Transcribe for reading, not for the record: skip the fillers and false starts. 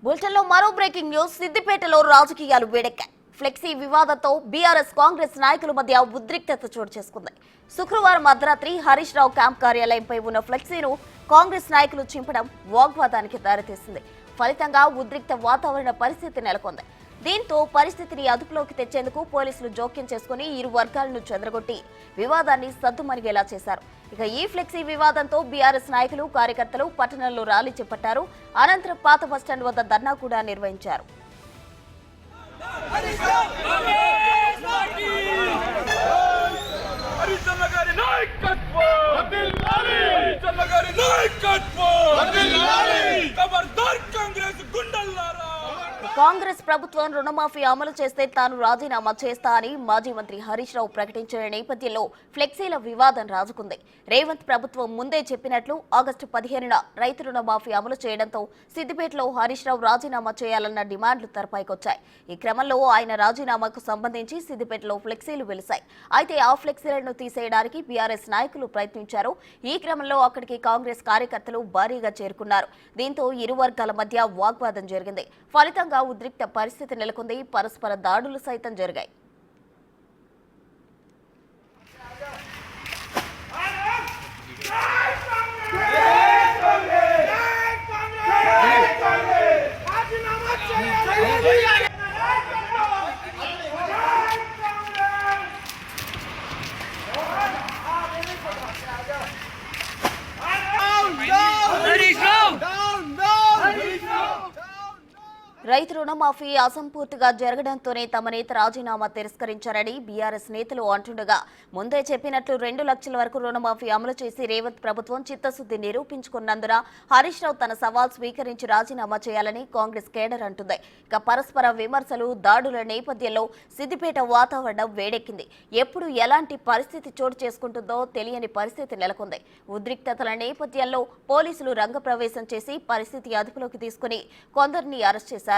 బులెటిన్లో మరో breaking news. సిద్దిపేటలో రాజకీయాలు వేడెక్కాయి. ఫ్లెక్సీ వివాదంతో బీఆర్ఎస్ కాంగ్రెస్ నాయకుల మధ్య ఉద్రిక్తత చోటు చేసుకుంది. శుక్రవారం అర్ధరాత్రి హరీష్ రావు క్యాంప్ కార్యాలయంపై ఉన్న ఫ్లెక్సీను కాంగ్రెస్ నాయకులు చింపడం వాగ్వాదానికి దారితీసింది. ఫలితంగా ఉద్రిక్త వాతావరణ పరిస్థితి నెలకొంది. దీంతో పరిస్థితిని అదుపులోకి తెచ్చేందుకు పోలీసులు జోక్యం చేసుకుని ఇరు వర్గాలను చెదరగొట్టి వివాదాన్ని సద్దుమణిగేలా చేశారు. ఇక ఈ ఫ్లెక్సీ వివాదంతో బీఆర్ఎస్ నాయకులు కార్యకర్తలు పట్టణంలో ర్యాలీ చేపట్టారు. అనంతరం పాత బస్టాండ్ వద్ద ధర్నా కూడా నిర్వహించారు. కాంగ్రెస్ ప్రభుత్వం రుణమాఫీ అమలు చేస్తే తాను రాజీనామా చేస్తా అని మాజీ మంత్రి హరీష్ రావు ప్రకటించిన నేపథ్యంలో ఫ్లెక్సీల వివాదం రాజుకుంది. రేవంత్ ప్రభుత్వం ముందే చెప్పినట్లు ఆగస్టు 15న రైతు రుణమాఫీ అమలు చేయడంతో సిద్దిపేటలో హరీష్ రావు రాజీనామా చేయాలన్న డిమాండ్లు తెరపైకొచ్చాయి. ఈ క్రమంలో ఆయన రాజీనామాకు సంబంధించి సిద్దిపేటలో ఫ్లెక్సీలు వెలిశాయి. అయితే ఆ ఫ్లెక్సీలను తీసేయడానికి బీఆర్ఎస్ నాయకులు ప్రయత్నించారు. ఈ క్రమంలో అక్కడికి కాంగ్రెస్ కార్యకర్తలు భారీగా చేరుకున్నారు. దీంతో ఇరు వర్గాల మధ్య వాగ్వాదం జరిగింది. ఫలితంగా ఉద్రిక్త పరిస్థితి నెలకొంది. పరస్పర దాడులు సైతం జరిగాయి. రైతు రుణమాఫీ అసంపూర్తిగా జరగడంతోనే తమ నేత రాజీనామా తిరస్కరించారని బీఆర్ఎస్ నేతలు అంటుండగా, ముందే చెప్పినట్లు 2 లక్షల వరకు రుణమాఫీ అమలు చేసి రేవంత్ ప్రభుత్వం చిత్తశుద్ధి నిరూపించుకున్నందున హరీష్ రావు తన సవాల్ స్వీకరించి రాజీనామా చేయాలని కాంగ్రెస్ కేడర్ అంటుంది. ఇక పరస్పర విమర్శలు, దాడుల నేపథ్యంలో సిద్దిపేట వాతావరణం వేడెక్కింది. ఎప్పుడు ఎలాంటి పరిస్థితి చోటు చేసుకుంటుందో తెలియని పరిస్థితి నెలకొంది. ఉద్రిక్తతల నేపథ్యంలో పోలీసులు రంగప్రవేశం చేసి పరిస్థితి అదుపులోకి తీసుకుని కొందరిని అరెస్ట్ చేశారు.